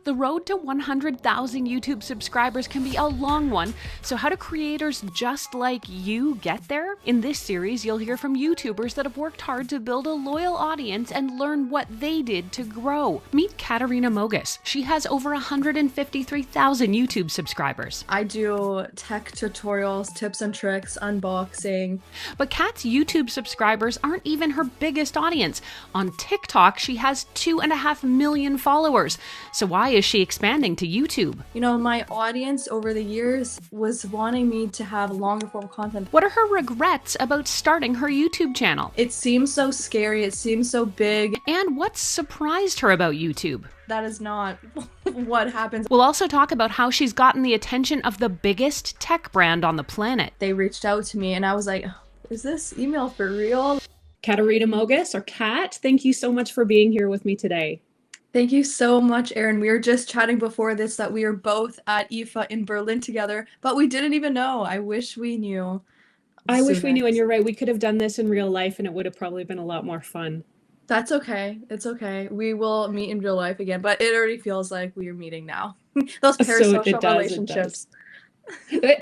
The road to 100,000 YouTube subscribers can be a long one, so how do creators just like you get there? In this series, you'll hear from YouTubers that have worked hard to build a loyal audience and learn what they did to grow. Meet Katarina Mogus. She has over 153,000 YouTube subscribers. I do tech tutorials, tips and tricks, unboxing. But Kat's YouTube subscribers aren't even her biggest audience. On TikTok, she has 2.5 million followers. So why is she expanding to YouTube? You know, my audience over the years was wanting me to have longer form content. What are her regrets about starting her YouTube channel? It seems so scary, it seems so big. And what surprised her about YouTube? That is not what happens. We'll also talk about how she's gotten the attention of the biggest tech brand on the planet. They reached out to me and I was like, is this email for real? Katarina Mogus, or Kat, thank you so much for being here with me today. Thank you so much, Erin. We were just chatting before this that we were both at IFA in Berlin together, but we didn't even know. I wish we knew. I wish we knew, and you're right. We could have done this in real life and it would have probably been a lot more fun. That's okay. It's okay. We will meet in real life again, but it already feels like we are meeting now. Those parasocial relationships.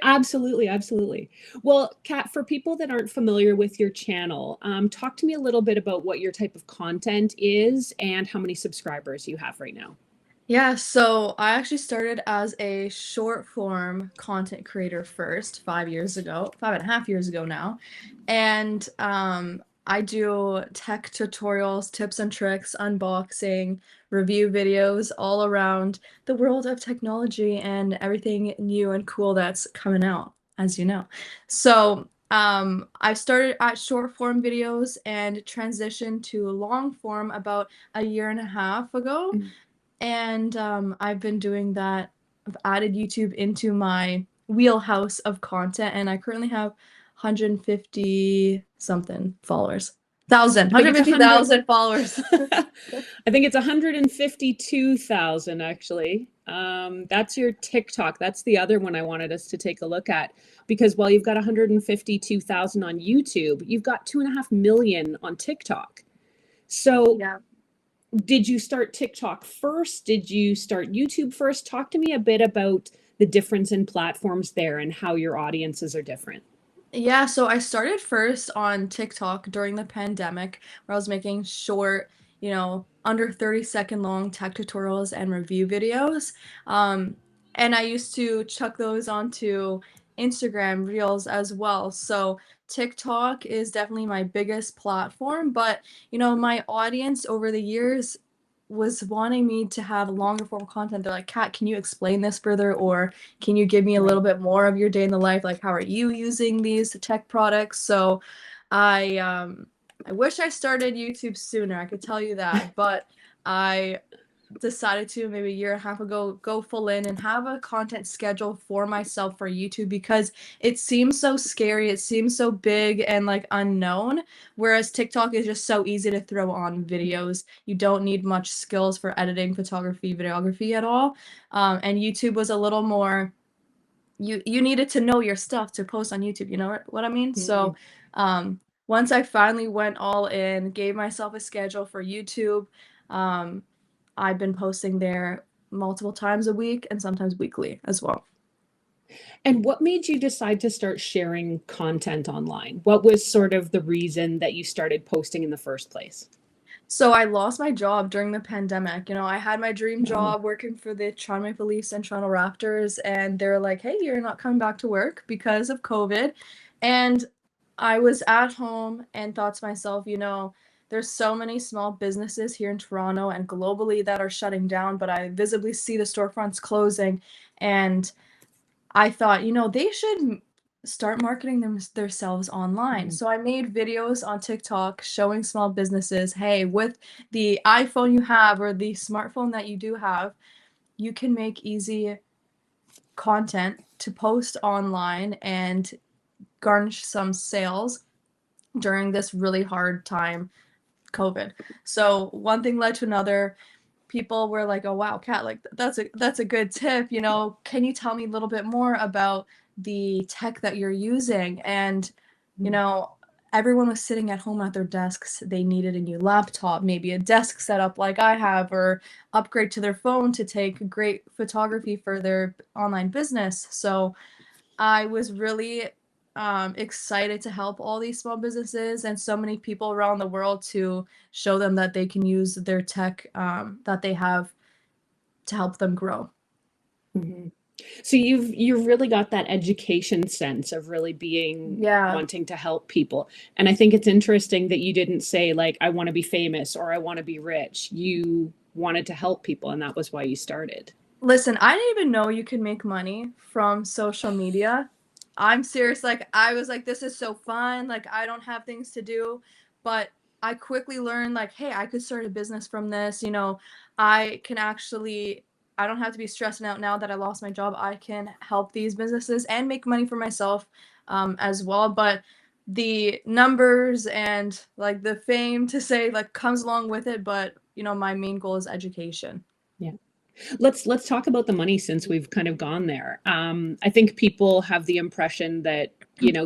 Absolutely, absolutely. Well, Kat, for people that aren't familiar with your channel, talk to me a little bit about what your type of content is and how many subscribers you have right now. Yeah, so I actually started as a short form content creator first 5.5 years ago now. And I do tech tutorials, tips and tricks, unboxing, review videos all around the world of technology and everything new and cool that's coming out, as you know. So I started at short form videos and transitioned to long form about 1.5 years ago. And I've been doing that. I've added YouTube into my wheelhouse of content, and I currently have 150 something followers. 150,000 followers. I think it's 152,000 actually. That's your TikTok. That's the other one I wanted us to take a look at, because while you've got 152,000 on YouTube, you've got 2.5 million on TikTok. So Yeah. Did you start TikTok first? Did you start YouTube first? Talk to me a bit about the difference in platforms there and how your audiences are different. Yeah, so I started first on TikTok during the pandemic, where I was making short, under 30-second long tech tutorials and review videos. And I used to chuck those onto Instagram Reels as well. So TikTok is definitely my biggest platform, but my audience over the years was wanting me to have longer form content. They're like, Kat, can you explain this further? Or can you give me a little bit more of your day in the life? Like, how are you using these tech products? So I wish I started YouTube sooner, I could tell you that, but I decided to maybe 1.5 years ago go full in and have a content schedule for myself for YouTube, because it seems so scary, it seems so big and like unknown, whereas TikTok is just so easy to throw on videos. You don't need much skills for editing, photography, videography at all. And YouTube was a little more, you needed to know your stuff to post on YouTube, you know what I mean? So once I finally went all in, gave myself a schedule for YouTube, I've been posting there multiple times a week and sometimes weekly as well. And what made you decide to start sharing content online? What was sort of the reason that you started posting in the first place? So I lost my job during the pandemic. I had my dream job working for the Toronto Maple Leafs and Toronto Raptors, and they're like, hey, you're not coming back to work because of COVID. And I was at home and thought to myself, there's so many small businesses here in Toronto and globally that are shutting down, but I visibly see the storefronts closing. And I thought, they should start marketing themselves online. So I made videos on TikTok showing small businesses, hey, with the iPhone you have or the smartphone that you do have, you can make easy content to post online and garnish some sales during this really hard time, COVID. So one thing led to another. People were like, oh wow, Kat, like that's a good tip, can you tell me a little bit more about the tech that you're using? And everyone was sitting at home at their desks. They needed a new laptop, maybe a desk setup like I have, or upgrade to their phone to take great photography for their online business. So I was really excited to help all these small businesses and so many people around the world to show them that they can use their tech that they have to help them grow. Mhm. So you've really got that education sense of really being Yeah. wanting to help people. And I think it's interesting that you didn't say like I want to be famous or I want to be rich. You wanted to help people and that was why you started. Listen, I didn't even know you could make money from social media. I'm serious, like, I was like, "This is so fun, like, I don't have things to do," but I quickly learned, like, "Hey, I could start a business from this," I can actually I don't have to be stressing out now that I lost my job. I can help these businesses and make money for myself, as well, but the numbers and, like, the fame to say, like, comes along with it, but, my main goal is education. Yeah. Let's talk about the money since we've kind of gone there. I think people have the impression that,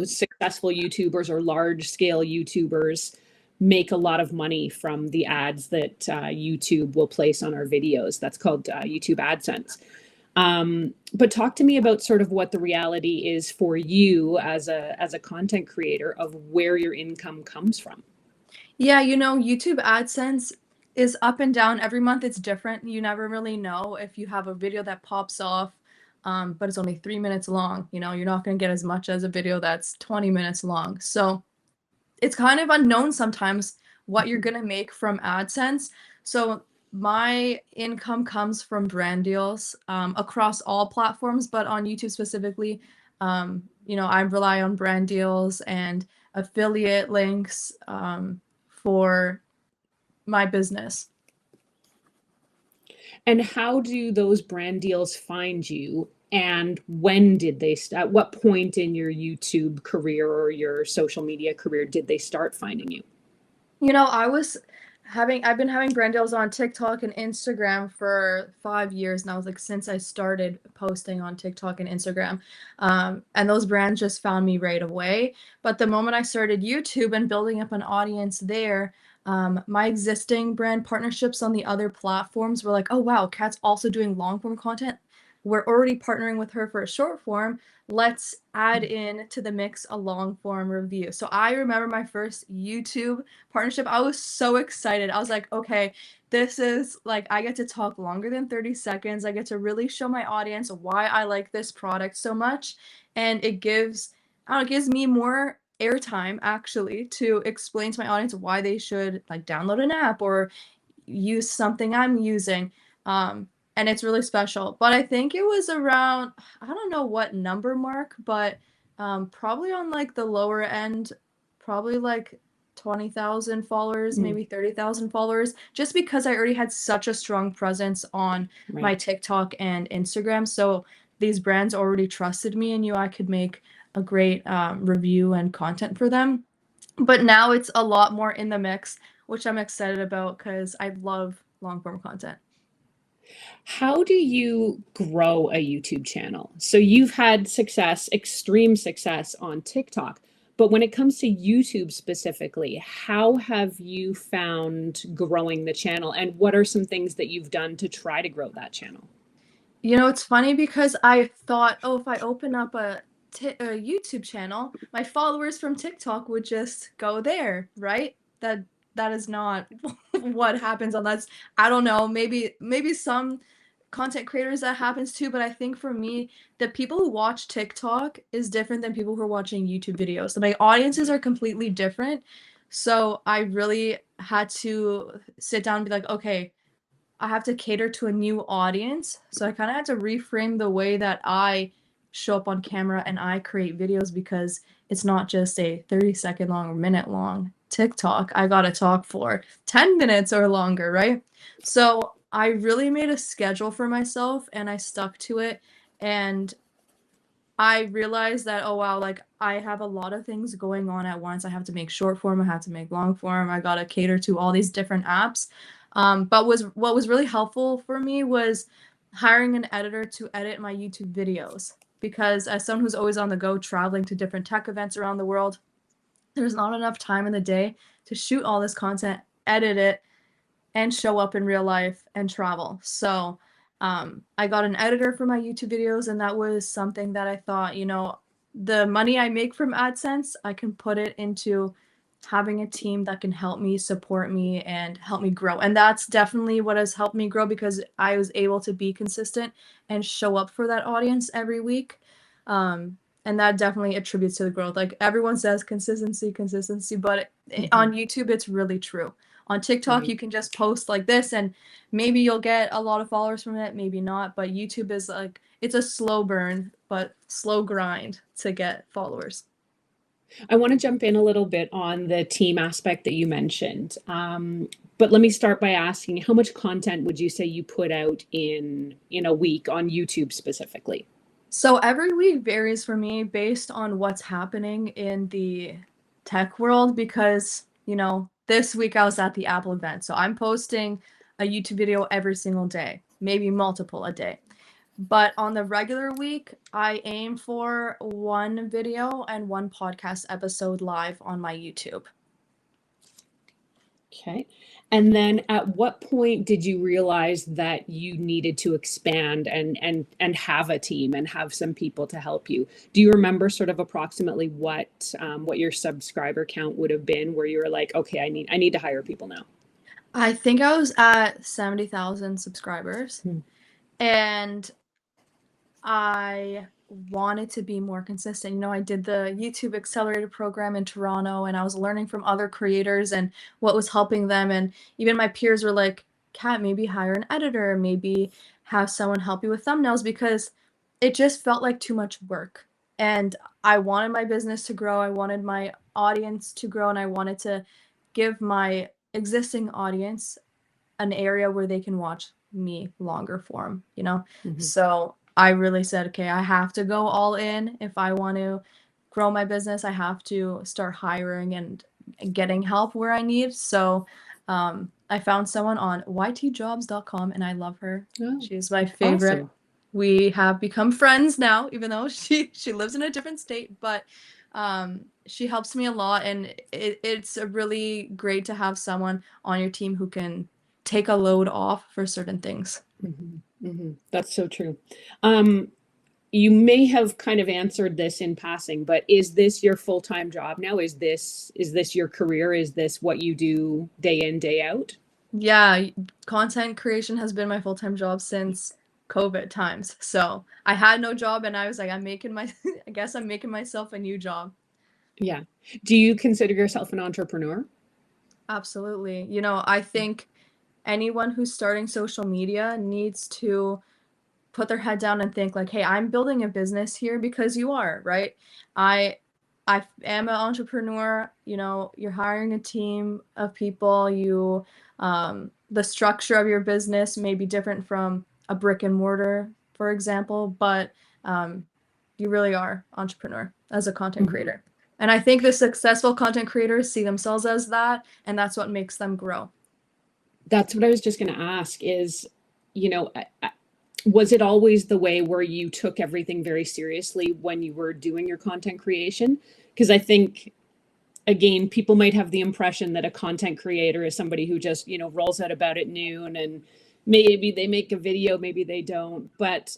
successful YouTubers or large scale YouTubers make a lot of money from the ads that YouTube will place on our videos. That's called YouTube AdSense. But talk to me about sort of what the reality is for you as a content creator of where your income comes from. Yeah, YouTube AdSense is up and down. Every month it's different. You never really know if you have a video that pops off, but it's only 3 minutes long. You're not going to get as much as a video that's 20 minutes long. So it's kind of unknown sometimes what you're Mhm. going to make from AdSense. So my income comes from brand deals across all platforms, but on YouTube specifically, I rely on brand deals and affiliate links for my business. And how do those brand deals find you? And when did they at what point in your YouTube career or your social media career did they start finding you? I've been having brand deals on TikTok and Instagram for 5 years now, like since I started posting on TikTok and Instagram. And those brands just found me right away. But the moment I started YouTube and building up an audience there, my existing brand partnerships on the other platforms were like, oh wow, Kat's also doing long form content. We're already partnering with her for a short form. Let's add in to the mix a long form review. So I remember my first YouTube partnership. I was so excited. I was like, okay, this is like, I get to talk longer than 30 seconds. I get to really show my audience why I like this product so much. And I don't know, it gives me more airtime actually to explain to my audience why they should like download an app or use something I'm using. And it's really special. But I think it was around, I don't know what number mark, but probably on like the lower end, probably like 20,000 followers, Mm, maybe 30,000 followers, just because I already had such a strong presence on my right. TikTok and Instagram. So these brands already trusted me and knew I could make a great review and content for them. But now it's a lot more in the mix, which I'm excited about because I love long form content. How do you grow a YouTube channel? So you've had success, extreme success on TikTok, but when it comes to YouTube specifically, how have you found growing the channel and what are some things that you've done to try to grow that channel? It's funny because I thought, oh, if I open up a YouTube channel, my followers from TikTok would just go there, right? That is not what happens unless I don't know, maybe some content creators that happens too, but I think for me, the people who watch TikTok is different than people who are watching YouTube videos. So my audiences are completely different. So I really had to sit down and be like, okay, I have to cater to a new audience. So I kind of had to reframe the way that I show up on camera and I create videos because it's not just a 30-second long or minute long TikTok. I got to talk for 10 minutes or longer, right? So I really made a schedule for myself and I stuck to it. And I realized that, oh wow, like I have a lot of things going on at once. I have to make short form, I have to make long form, I gotta cater to all these different apps. But what was really helpful for me was hiring an editor to edit my YouTube videos. Because as someone who's always on the go, traveling to different tech events around the world, there's not enough time in the day to shoot all this content, edit it, and show up in real life and travel. So I got an editor for my YouTube videos, and that was something that I thought, the money I make from AdSense, I can put it into having a team that can help me, support me, and help me grow. And that's definitely what has helped me grow, because I was able to be consistent and show up for that audience every week. And that definitely attributes to the growth. Like everyone says consistency, but on YouTube, it's really true. On TikTok, Right. you can just post like this and maybe you'll get a lot of followers from it, maybe not. But YouTube is like, it's a slow burn, but slow grind to get followers. I want to jump in a little bit on the team aspect that you mentioned. But let me start by asking, how much content would you say you put out in a week on YouTube specifically? So every week varies for me based on what's happening in the tech world, because, this week I was at the Apple event. So I'm posting a YouTube video every single day, maybe multiple a day. But on the regular week, I aim for one video and one podcast episode live on my YouTube. Okay. And then at what point did you realize that you needed to expand and have a team and have some people to help you? Do you remember sort of approximately what your subscriber count would have been, where you were like, okay, I need to hire people now? I think I was at 70,000 subscribers. And I wanted to be more consistent. I did the YouTube Accelerator program in Toronto, and I was learning from other creators and what was helping them. And even my peers were like, Kat, maybe hire an editor, maybe have someone help you with thumbnails, because it just felt like too much work. And I wanted my business to grow. I wanted my audience to grow, and I wanted to give my existing audience an area where they can watch me longer form, So I really said, okay, I have to go all in. If I want to grow my business, I have to start hiring and getting help where I need. So I found someone on ytjobs.com, and I love her. Oh, She's my favorite. awesome. We have become friends now, even though she lives in a different state, but she helps me a lot, and it's really great to have someone on your team who can take a load off for certain things. That's so true. You may have kind of answered this in passing, but is this your full-time job now? Is this your career? Is this what you do day in, day out? Yeah, content creation has been my full-time job since COVID times. So I had no job, and I was like, I guess I'm making myself a new job. Yeah. Do you consider yourself an entrepreneur? Absolutely. I think anyone who's starting social media needs to put their head down and think like, hey, I'm building a business here, because you are, right? I am an entrepreneur. You're hiring a team of people. The structure of your business may be different from a brick and mortar, for example, but you really are entrepreneur as a content creator. And I think the successful content creators see themselves as that, and that's what makes them grow. That's what I was just going to ask is, was it always the way where you took everything very seriously when you were doing your content creation? Because I think, again, people might have the impression that a content creator is somebody who just, rolls out about at noon and maybe they make a video, maybe they don't. But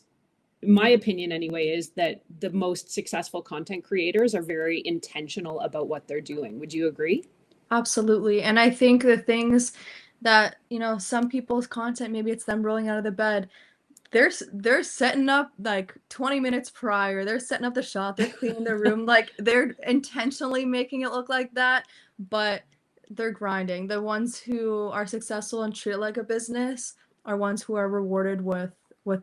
my opinion anyway is that the most successful content creators are very intentional about what they're doing. Would you agree? Absolutely. And I think the things that, some people's content, maybe it's them rolling out of the bed, they're setting up like 20 minutes prior. They're setting up the shot, they're cleaning their room, like they're intentionally making it look like that, but they're grinding. The ones who are successful and treat it like a business are ones who are rewarded with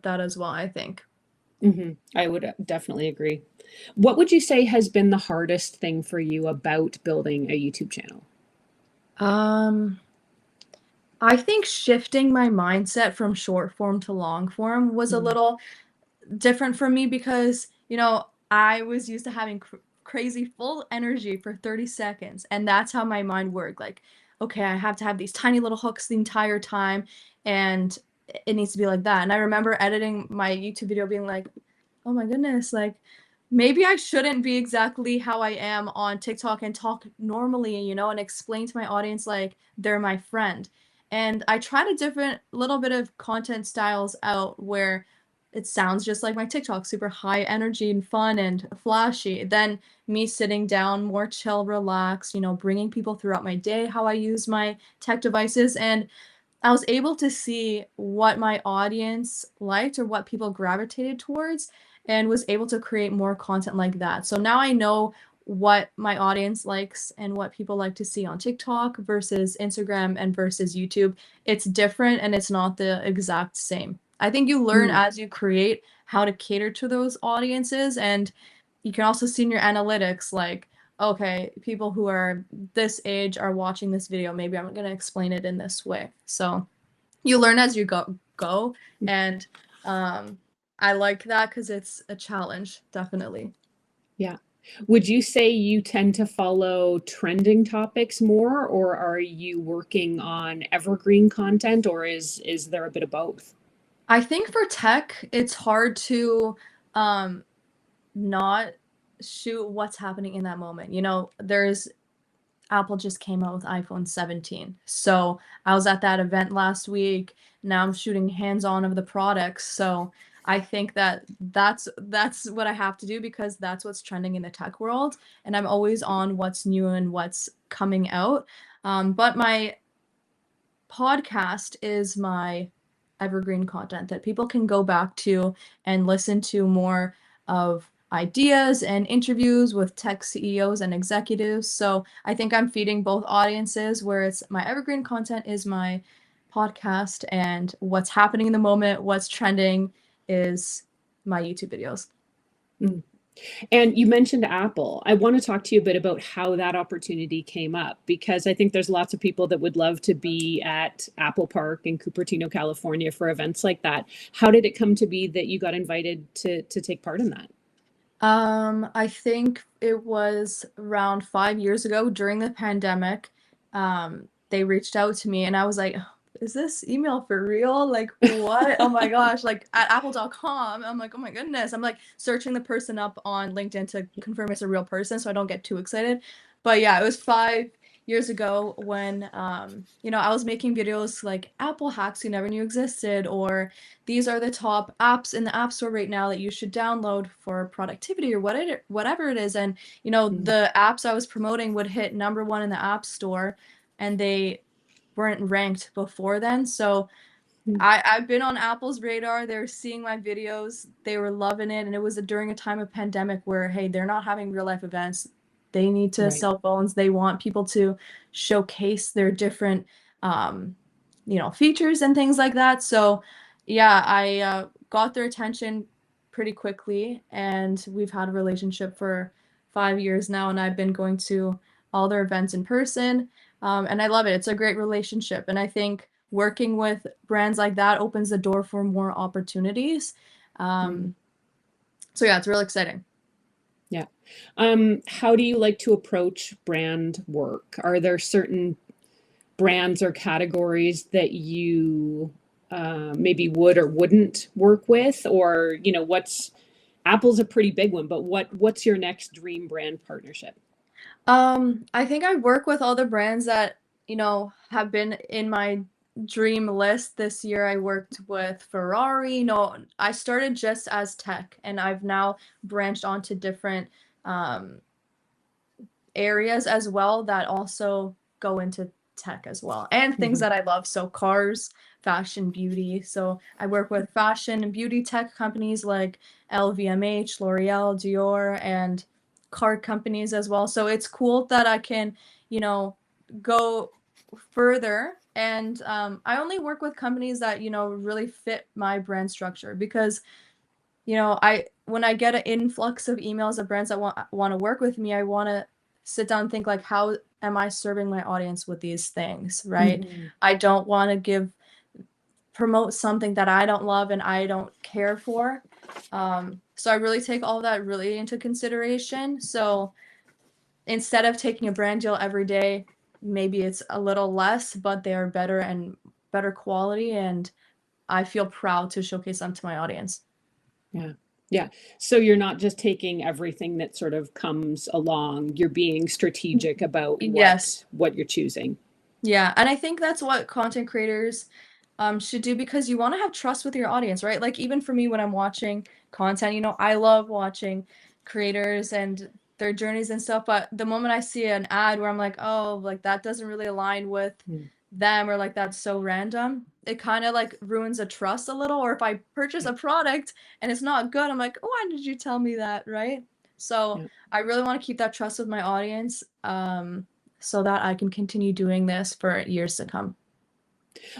that as well, I think. I would definitely agree. What would you say has been the hardest thing for you about building a YouTube channel? I think shifting my mindset from short form to long form was a little different for me, because, I was used to having crazy full energy for 30 seconds. And that's how my mind worked. Like, okay, I have to have these tiny little hooks the entire time. And it needs to be like that. And I remember editing my YouTube video being like, oh my goodness, like maybe I shouldn't be exactly how I am on TikTok and talk normally, and explain to my audience like they're my friend. And I tried a different little bit of content styles out where it sounds just like my TikTok, super high energy and fun and flashy. Then me sitting down, more chill, relaxed, bringing people throughout my day, how I use my tech devices. And I was able to see what my audience liked or what people gravitated towards and was able to create more content like that. So now I know what my audience likes and what people like to see on TikTok versus Instagram and versus YouTube. It's different and it's not the exact same. I think you learn Mm, as you create how to cater to those audiences, and you can also see in your analytics like, okay, people who are this age are watching this video. Maybe I'm going to explain it in this way. So you learn as you go, and I like that because it's a challenge, definitely. yeah. Would you say you tend to follow trending topics more, or are you working on evergreen content, or is there a bit of both? I think for tech, it's hard to um, not shoot what's happening in that moment. There's Apple just came out with iPhone 17. So I was at that event last week. Now I'm shooting hands-on of the products. So I think that's what I have to do because that's what's trending in the tech world. And I'm always on what's new and what's coming out. But my podcast is my evergreen content that people can go back to and listen to more of ideas and interviews with tech CEOs and executives. So I think I'm feeding both audiences where it's my evergreen content is my podcast and what's happening in the moment, what's trending is my YouTube videos. Mm. And you mentioned Apple. I want to talk to you a bit about how that opportunity came up, because I think there's lots of people that would love to be at Apple Park in Cupertino, California for events like that. How did it come to be that you got invited to take part in that? I think it was around 5 years ago during the pandemic. They reached out to me and I was like, is this email for real? Like, what? Oh my gosh, like at apple.com. I'm like, oh my goodness. I'm like searching the person up on LinkedIn to confirm it's a real person so I don't get too excited. But yeah, it was 5 years ago when I was making videos like Apple hacks you never knew existed, or these are the top apps in the App Store right now that you should download for productivity or whatever it is. And, Mm, the apps I was promoting would hit number one in the App Store and they weren't ranked before then. So mm, I've been on Apple's radar. They were seeing my videos. They were loving it. And it was during a time of pandemic where, hey, they're not having real life events. They need to right. sell phones. They want people to showcase their different, um, features and things like that. So, yeah, I got their attention pretty quickly. And we've had a relationship for 5 years now. And I've been going to all their events in person. And I love it. It's a great relationship. And I think working with brands like that opens the door for more opportunities. Mm, Um, so yeah, it's really exciting. yeah. How do you like to approach brand work? Are there certain brands or categories that you maybe would or wouldn't work with? Or, what's Apple's a pretty big one, but what's your next dream brand partnership? I think I work with all the brands that, have been in my dream list. This year I worked with Ferrari. No, I started just as tech and I've now branched onto different um, areas as well that also go into tech as well and things Mhm, that I love. So cars, fashion, beauty. So I work with fashion and beauty tech companies like LVMH, L'Oreal, Dior, and car companies as well. So it's cool that I can, go further. And I only work with companies that, really fit my brand structure because I when I get an influx of emails of brands that want to work with me, I want to sit down and think like, how am I serving my audience with these things, right? mhm, I don't want to promote something that I don't love and I don't care for. So I really take all that really into consideration. So instead of taking a brand deal every day, maybe it's a little less, but they are better and better quality, and I feel proud to showcase them to my audience. yeah. Yeah. So you're not just taking everything that sort of comes along. You're being strategic about Yes. what you're choosing. Yeah, and I think that's what content creators should do because you want to have trust with your audience, right? Like even for me when I'm watching content, I love watching creators and their journeys and stuff, but the moment I see an ad where I'm like, "Oh, like that doesn't really align with Mm. them," or like that's so random, it kind of like ruins a trust a little. Or if I purchase Yeah. a product and it's not good, I'm like, "Oh, why did you tell me that?" Right? So, Yeah. I really want to keep that trust with my audience. So that I can continue doing this for years to come.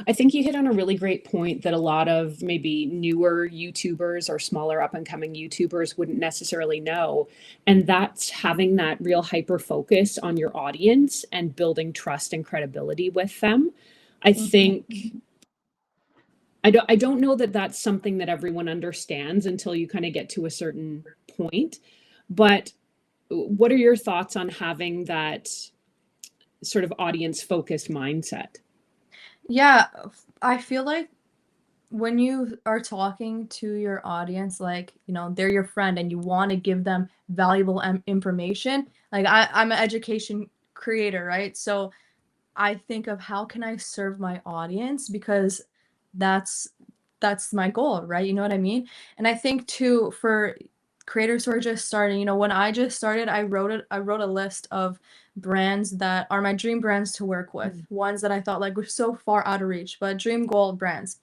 I think you hit on a really great point that a lot of maybe newer YouTubers or smaller up and coming YouTubers wouldn't necessarily know. And that's having that real hyper focus on your audience and building trust and credibility with them. I Mhm. think I don't know that that's something that everyone understands until you kind of get to a certain point. But what are your thoughts on having that sort of audience focused mindset? Yeah, I feel like when you are talking to your audience, like, they're your friend and you want to give them valuable information. Like I'm an education creator, right? So I think of how can I serve my audience because that's that's my goal, right? You know what I mean? And I think too for creators who are just starting, when I just started, I wrote a list of brands that are my dream brands to work with, Mm. ones that I thought like were so far out of reach, but dream goal brands.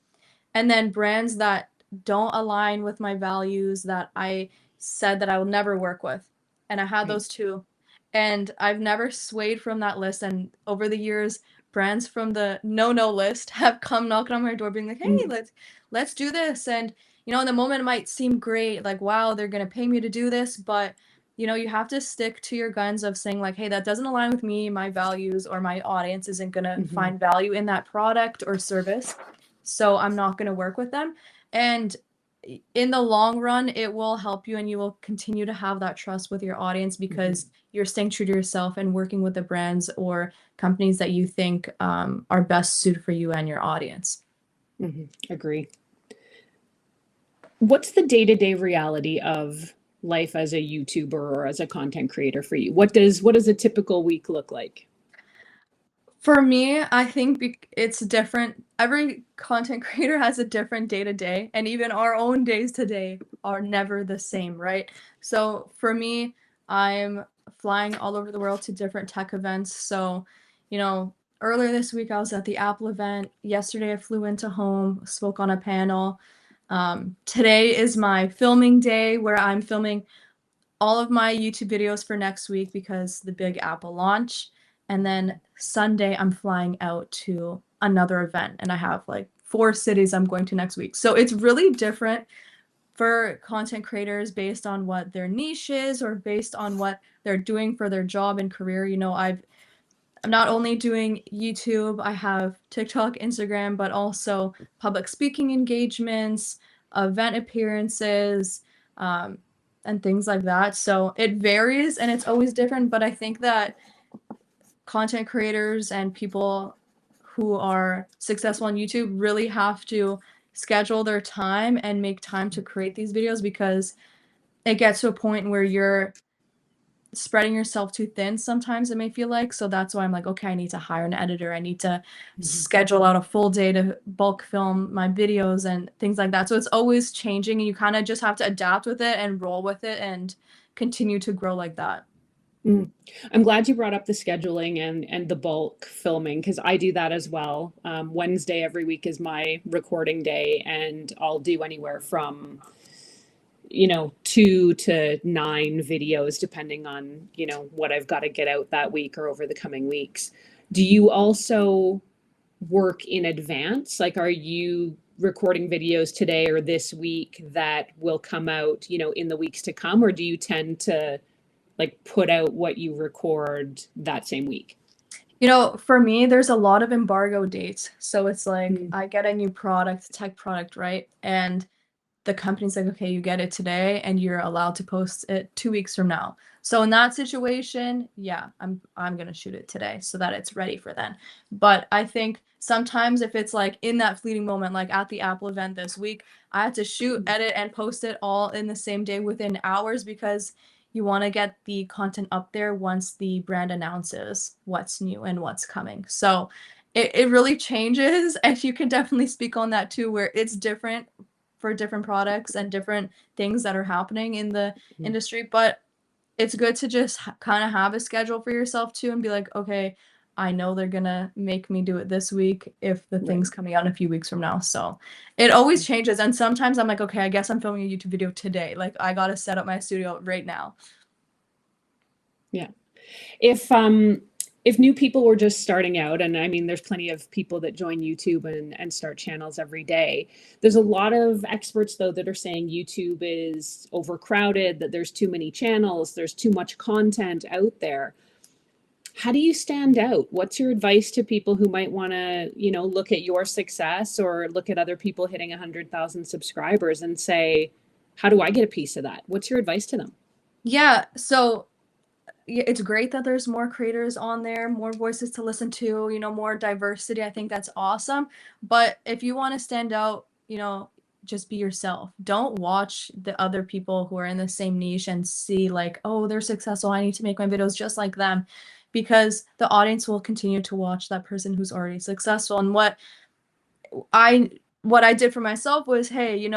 And then brands that don't align with my values that I said that I will never work with. And I had Right. those 2. And I've never swayed from that list, and over the years, brands from the no-no list have come knocking on my door being like, "Hey, Mm. let's do this." And, in the moment it might seem great, like, "Wow, they're gonna pay me to do this," but, you have to stick to your guns of saying like, "Hey, that doesn't align with me, my values, or my audience isn't gonna Mhm. find value in that product or service, so I'm not gonna work with them." And in the long run, it will help you and you will continue to have that trust with your audience Mhm. because you're staying true to yourself and working with the brands or companies that you think are best suited for you and your audience. Mhm. Agree. What's the day-to-day reality of life as a YouTuber or as a content creator for you? What does a typical week look like? For me, I think it's different. Every content creator has a different day to day, and even our own days today are never the same, right? So for me, I'm flying all over the world to different tech events. So, earlier this week I was at the Apple event. Yesterday I flew into home, spoke on a panel. Today is my filming day where I'm filming all of my YouTube videos for next week because the big Apple launch. And then Sunday, I'm flying out to another event, and I have like 4 cities I'm going to next week. So it's really different for content creators based on what their niche is or based on what they're doing for their job and career. I'm not only doing YouTube, I have TikTok, Instagram, but also public speaking engagements, event appearances, um, and things like that. So it varies and it's always different, but I think that content creators and people who are successful on YouTube really have to schedule their time and make time to create these videos because it gets to a point where you're spreading yourself too thin sometimes it may feel like. So that's why I'm like, okay, I need to hire an editor. I need to Mhm. schedule out a full day to bulk film my videos and things like that. So it's always changing and you kind of just have to adapt with it and roll with it and continue to grow like that. Mm. I'm glad you brought up the scheduling and the bulk filming because I do that as well. Wednesday every week is my recording day, and I'll do anywhere from 2 to 9 videos depending on what I've got to get out that week or over the coming weeks. Do you also work in advance? Like, are you recording videos today or this week that will come out in the weeks to come, or do you tend to like put out what you record that same week? For me, there's a lot of embargo dates. So it's like Mm. I get a new product, tech product, right? And the company's like, okay, you get it today and you're allowed to post it 2 weeks from now. So in that situation, yeah, I'm gonna shoot it today so that it's ready for then. But I think sometimes if it's like in that fleeting moment, like at the Apple event this week, I had to shoot, edit, and post it all in the same day within hours because you want to get the content up there once the brand announces what's new and what's coming. So it really changes, and you can definitely speak on that too, where it's different for different products and different things that are happening in the industry. But it's good to just kind of have a schedule for yourself too and be like, okay, I know they're gonna make me do it this week if the thing's coming out in a few weeks from now. So it always changes. And sometimes I'm like, okay, I guess I'm filming a YouTube video today. Like I gotta set up my studio right now. Yeah. If new people were just starting out, and I mean, there's plenty of people that join YouTube and start channels every day. There's a lot of experts, though, that are saying YouTube is overcrowded, that there's too many channels, there's too much content out there. How do you stand out? What's your advice to people who might want to, look at your success or look at other people hitting 100,000 subscribers and say, how do I get a piece of that? What's your advice to them? Yeah, so it's great that there's more creators on there, more voices to listen to, more diversity. I think that's awesome. But if you want to stand out, just be yourself. Don't watch the other people who are in the same niche and see like, oh, they're successful, I need to make my videos just like them, because the audience will continue to watch that person who's already successful. And I what I did for myself was, hey,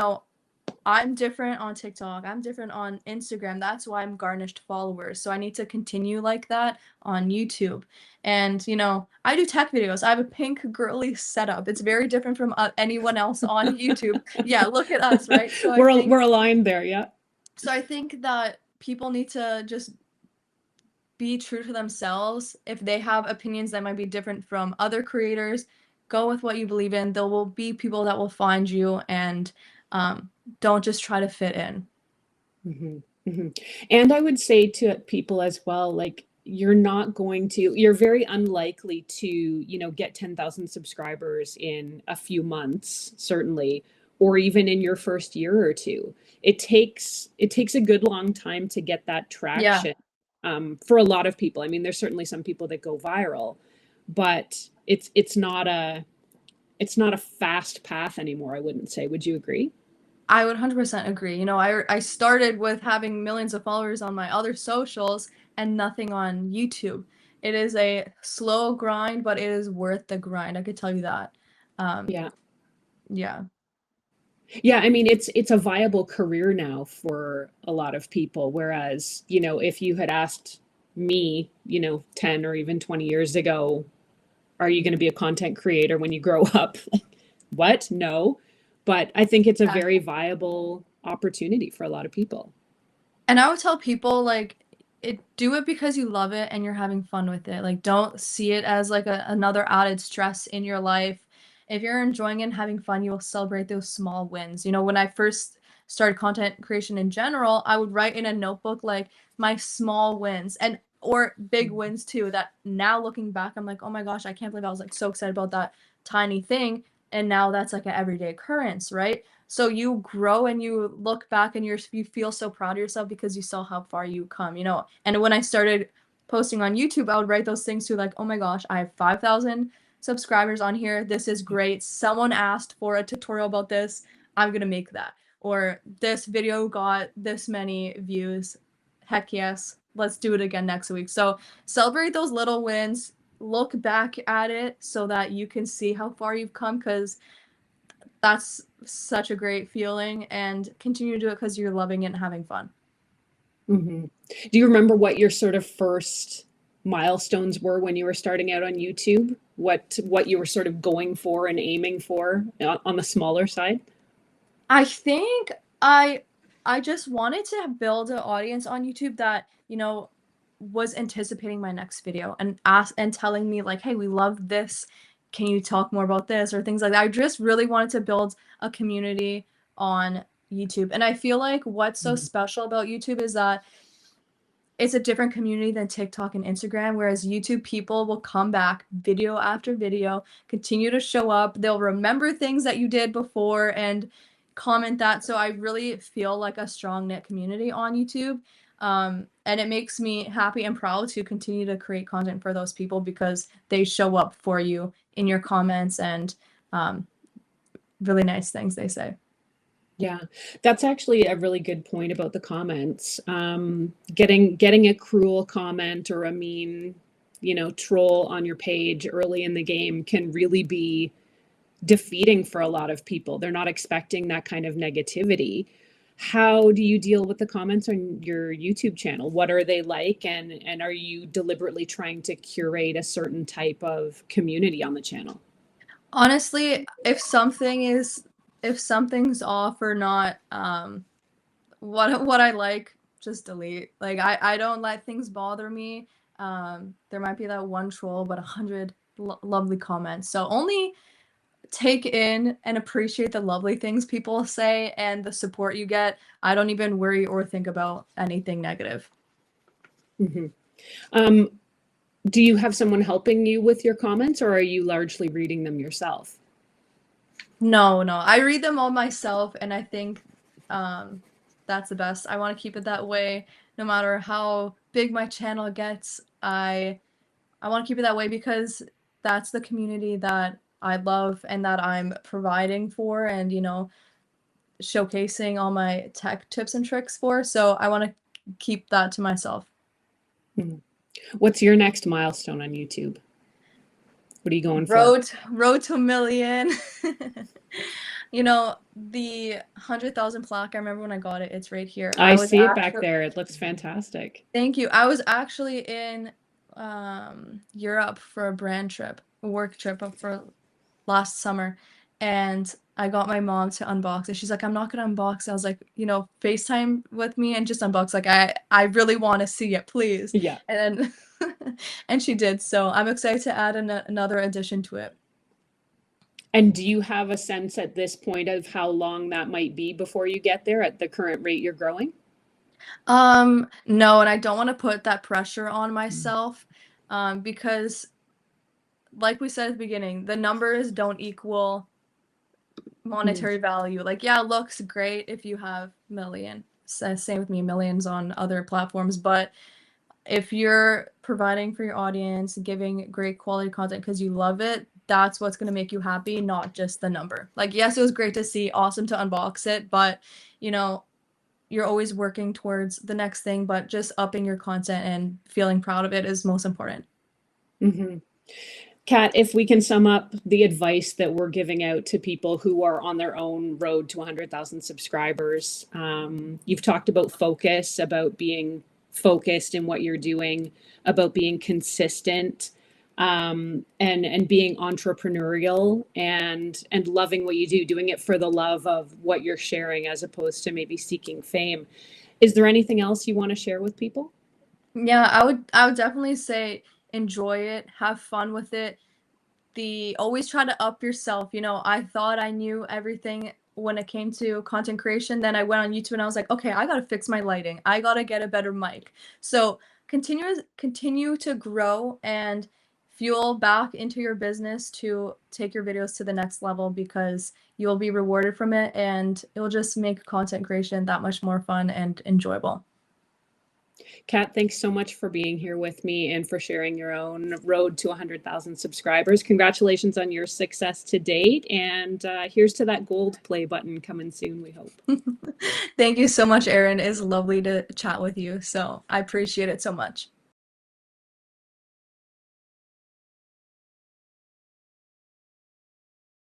I'm different on TikTok. I'm different on Instagram. That's why I'm garnished followers. So I need to continue like that on YouTube. And, I do tech videos. I have a pink girly setup. It's very different from anyone else on YouTube. Yeah, look at us, right? So we're aligned there, yeah. So I think that people need to just be true to themselves. If they have opinions that might be different from other creators, go with what you believe in. There will be people that will find you, and don't just try to fit in. And I would say to people as well, like you're very unlikely to, get 10,000 subscribers in a few months, certainly, or even in your first year or two. It takes a good long time to get that traction. For a lot of people. I mean, there's certainly some people that go viral, but it's not a fast path anymore, I wouldn't say. Would you agree? I would 100% agree. I started with having millions of followers on my other socials and nothing on YouTube. It is a slow grind, but it is worth the grind. I could tell you that. Yeah. Yeah. Yeah, I mean, it's a viable career now for a lot of people. Whereas, if you had asked me, 10 or even 20 years ago, are you going to be a content creator when you grow up? What? No. But I think it's a very viable opportunity for a lot of people. And I would tell people like do it because you love it and you're having fun with it. Like don't see it as like another added stress in your life. If you're enjoying it and having fun, you will celebrate those small wins. When I first started content creation in general, I would write in a notebook like my small wins and or big wins too, that now looking back, I'm like, oh my gosh, I can't believe I was like so excited about that tiny thing. And now that's like an everyday occurrence, right? So you grow and you look back and you feel so proud of yourself because you saw how far you come, And when I started posting on YouTube, I would write those things too, like, oh my gosh, I have 5,000 subscribers on here. This is great. Someone asked for a tutorial about this. I'm gonna make that. Or this video got this many views. Heck yes. Let's do it again next week. So celebrate those little wins. Look back at it so that you can see how far you've come, because that's such a great feeling, and continue to do it because you're loving it and having fun. Do you remember what your sort of first milestones were when you were starting out on YouTube? What you were sort of going for and aiming for on the smaller side? I think I just wanted to build an audience on YouTube that, was anticipating my next video and telling me like, hey, we love this. Can you talk more about this or things like that? I just really wanted to build a community on YouTube. And I feel like what's so special about YouTube is that it's a different community than TikTok and Instagram, whereas YouTube people will come back video after video, continue to show up. They'll remember things that you did before and comment that. So I really feel like a strong knit community on YouTube. And it makes me happy and proud to continue to create content for those people because they show up for you in your comments and really nice things they say. Yeah, that's actually a really good point about the comments. Getting a cruel comment or a mean, troll on your page early in the game can really be defeating for a lot of people. They're not expecting that kind of negativity. How do you deal with the comments on your YouTube channel? What are they like? And are you deliberately trying to curate a certain type of community on the channel? Honestly, if something's off or not what I like, just delete. Like I don't let things bother me. There might be that one troll, but 100 lovely comments. So only take in and appreciate the lovely things people say and the support you get. I don't even worry or think about anything negative. Mm-hmm. Do you have someone helping you with your comments, or are you largely reading them yourself? No, I read them all myself, and I think that's the best. I want to keep it that way no matter how big my channel gets. I want to keep it that way because that's the community that I love and that I'm providing for and, showcasing all my tech tips and tricks for. So I want to keep that to myself. Hmm. What's your next milestone on YouTube? What are you going for? Road to a million. The 100,000 plaque, I remember when I got it, it's right here. I see it back there. It looks fantastic. Thank you. I was actually in Europe for a work trip for last summer, and I got my mom to unbox it. She's like, I'm not gonna unbox it. I was like, FaceTime with me and just unbox. Like, I really want to see it, please. Yeah. And then and she did. So I'm excited to add another addition to it. And do you have a sense at this point of how long that might be before you get there at the current rate you're growing? No, and I don't want to put that pressure on myself, because like we said at the beginning, the numbers don't equal monetary value. Like, yeah, it looks great if you have million. Same with me, millions on other platforms. But if you're providing for your audience, giving great quality content because you love it, that's what's going to make you happy, not just the number. Like, yes, it was great to see, awesome to unbox it, but you're always working towards the next thing, but just upping your content and feeling proud of it is most important. Mm-hmm. Kat, if we can sum up the advice that we're giving out to people who are on their own road to 100,000 subscribers, you've talked about focus, about being focused in what you're doing, about being consistent, and being entrepreneurial and loving what you do, doing it for the love of what you're sharing as opposed to maybe seeking fame. Is there anything else you want to share with people? Yeah, I would definitely say enjoy it, have fun with it. Always try to up yourself. I thought I knew everything when it came to content creation. Then I went on YouTube and I was like, okay, I gotta fix my lighting. I gotta get a better mic. So continue to grow and fuel back into your business to take your videos to the next level because you'll be rewarded from it and it'll just make content creation that much more fun and enjoyable. Kat, thanks so much for being here with me and for sharing your own road to 100,000 subscribers. Congratulations on your success to date. And here's to that gold play button coming soon, we hope. Thank you so much, Erin. It's lovely to chat with you. So I appreciate it so much.